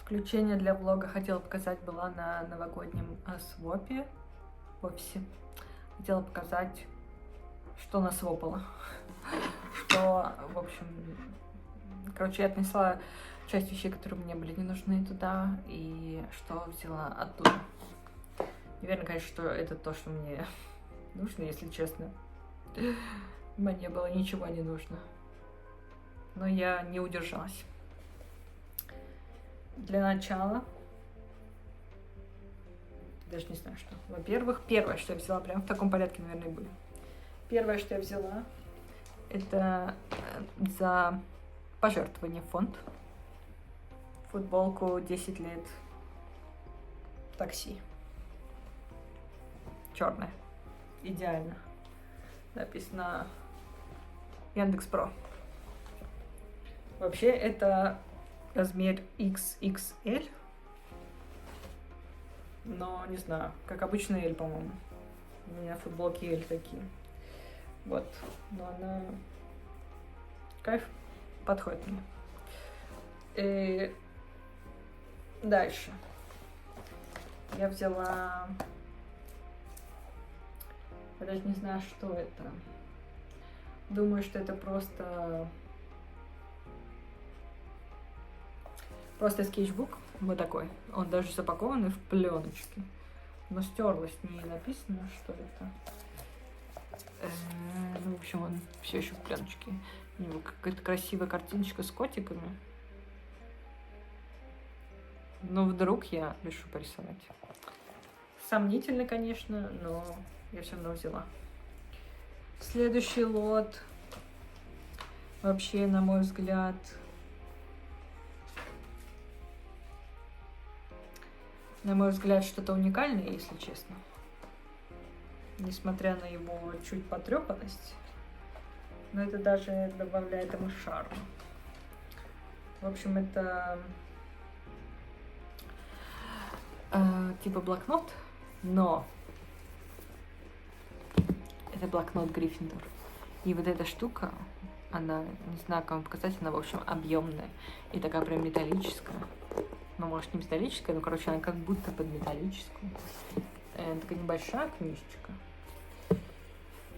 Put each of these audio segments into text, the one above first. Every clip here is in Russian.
Включение для влога хотела показать была на новогоднем свопе в офисе. Хотела показать, что насвопала. Что, в общем, короче, я отнесла часть вещей, которые мне были не нужны туда, и что взяла оттуда. Неверно, конечно, что это то, что мне нужно, если честно. Мне было ничего не нужно. Но я не удержалась. Для начала, даже не знаю что. Во-первых, первое, что я взяла, прям в таком порядке, наверное, были. Первое, что я взяла, это за пожертвование в фонд. Футболку 10 лет такси. Черная. Идеально. Написано Яндекс.Про. Вообще, это размер XXL, но не знаю, как обычно L, по-моему. У меня футболки L такие. Вот, но она кайф, подходит мне. И дальше я взяла, я даже не знаю, что это. Думаю, что это просто скетчбук, вот такой. Он даже запакованный в пленочке. Но стерлось, не написано, что это. Ну, в общем, он все еще в пленочке. У него какая-то красивая картиночка с котиками. Но вдруг я решу порисовать. Сомнительно, конечно, но я все равно взяла. Следующий лот. Вообще, на мой взгляд, что-то уникальное, если честно. Несмотря на его чуть потрепанность, но это даже добавляет ему шарма. В общем, это типа блокнот, но это блокнот Гриффиндор. И вот эта штука, она, не знаю, как вам показать, она, в общем, объемная и такая прям металлическая. Ну, может, не металлическая, но, короче, она как будто под металлическую. Такая небольшая книжечка.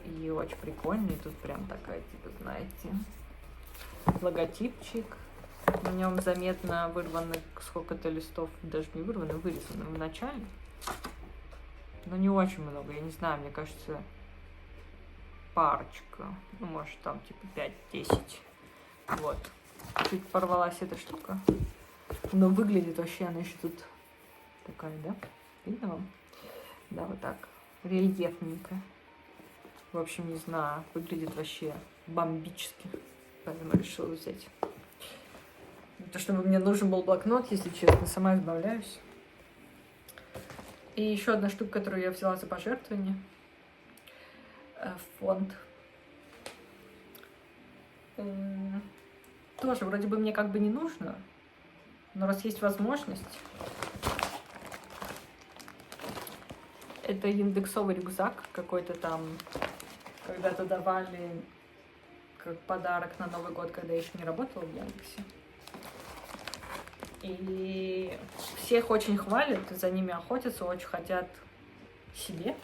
И очень прикольная. И тут прям такая, типа, знаете, логотипчик. На нем заметно вырвано сколько-то листов, даже не вырвано, вырезано в начале. Но не очень много, я не знаю, мне кажется, парочка. Ну, может, там, типа, 5-10. Вот. Чуть порвалась эта штука. Но выглядит вообще, она еще тут такая, да? Видно вам? Да, вот так. Рельефненько. В общем, не знаю, выглядит вообще бомбически. Поэтому решила взять. То, чтобы мне нужен был блокнот, если честно, сама избавляюсь. И еще одна штука, которую я взяла за пожертвование. Фонд. Тоже вроде бы мне как бы не нужно. Но раз есть возможность, это индексовый рюкзак какой-то там, когда-то давали как подарок на Новый год, когда я еще не работала в Яндексе. И всех очень хвалят, за ними охотятся, очень хотят себе.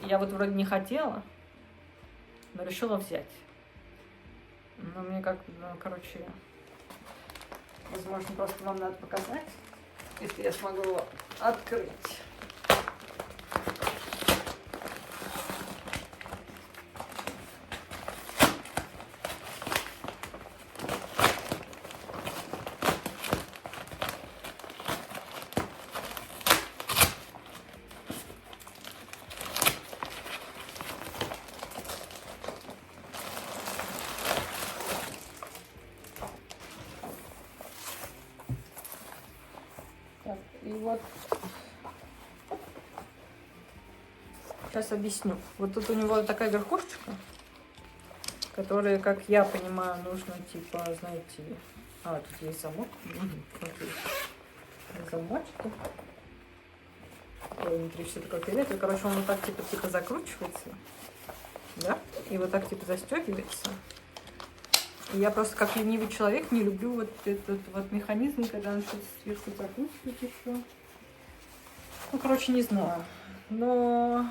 Я вот вроде не хотела, но решила взять. Но мне как, ну, короче, возможно, просто вам надо показать, если я смогу его открыть. Так, и вот сейчас объясню. Вот тут у него такая верхушечка, которая, как я понимаю, нужно, типа, знаете... А, тут есть замок. Окей. Замочки. Ой, внутри все такое фиолетовое. Короче, он вот так, типа закручивается. Да? И вот так, типа, застегивается. И я просто, как ленивый человек, не люблю вот этот вот механизм, когда он что-то сверху закручивает еще. Ну, короче, не знаю. Но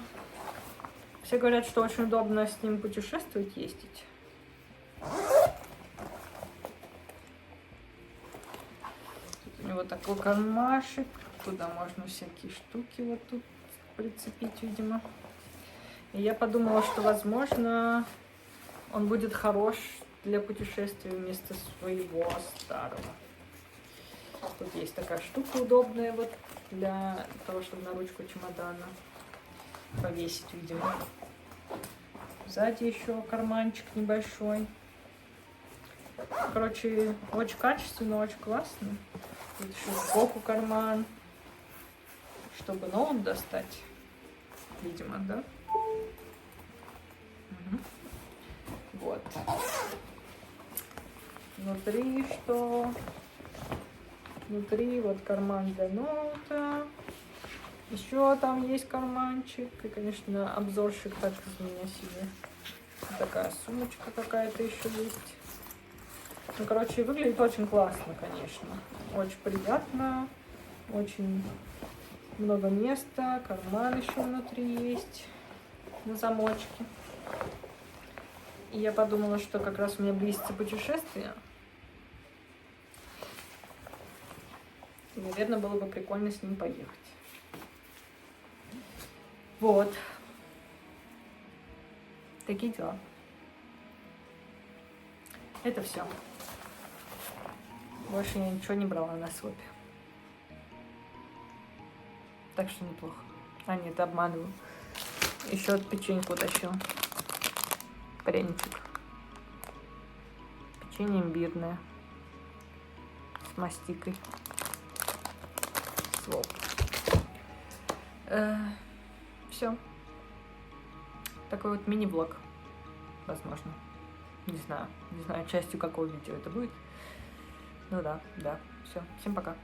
все говорят, что очень удобно с ним путешествовать, ездить. Тут у него такой кармашек. Туда можно всякие штуки вот тут прицепить, видимо. И я подумала, что, возможно, он будет хорош для путешествия вместо своего старого. Тут есть такая штука удобная вот для того, чтобы на ручку чемодана повесить, видимо. Сзади еще карманчик небольшой. Короче, очень качественно, очень классно. Тут еще сбоку карман, чтобы ноут достать, видимо, да? Угу. Вот. Внутри что? Внутри вот карман для ноута. Еще там есть карманчик. И, конечно, обзорщик так из меня себе. Такая сумочка какая-то еще есть. Ну, короче, выглядит очень классно, конечно. Очень приятно. Очень много места. Карман еще внутри есть. На замочке. И я подумала, что как раз у меня близится путешествие. И, наверное, было бы прикольно с ним поехать. Вот. Такие дела. Это все. Больше я ничего не брала на свопе. Так что неплохо. А, нет, обманываю. Еще печеньку утащила. Пряничек. Печенье имбирное. С мастикой. Своп. Все. Такой вот мини-влог. Возможно. Не знаю, частью какого видео это будет. Ну да. Все. Всем пока.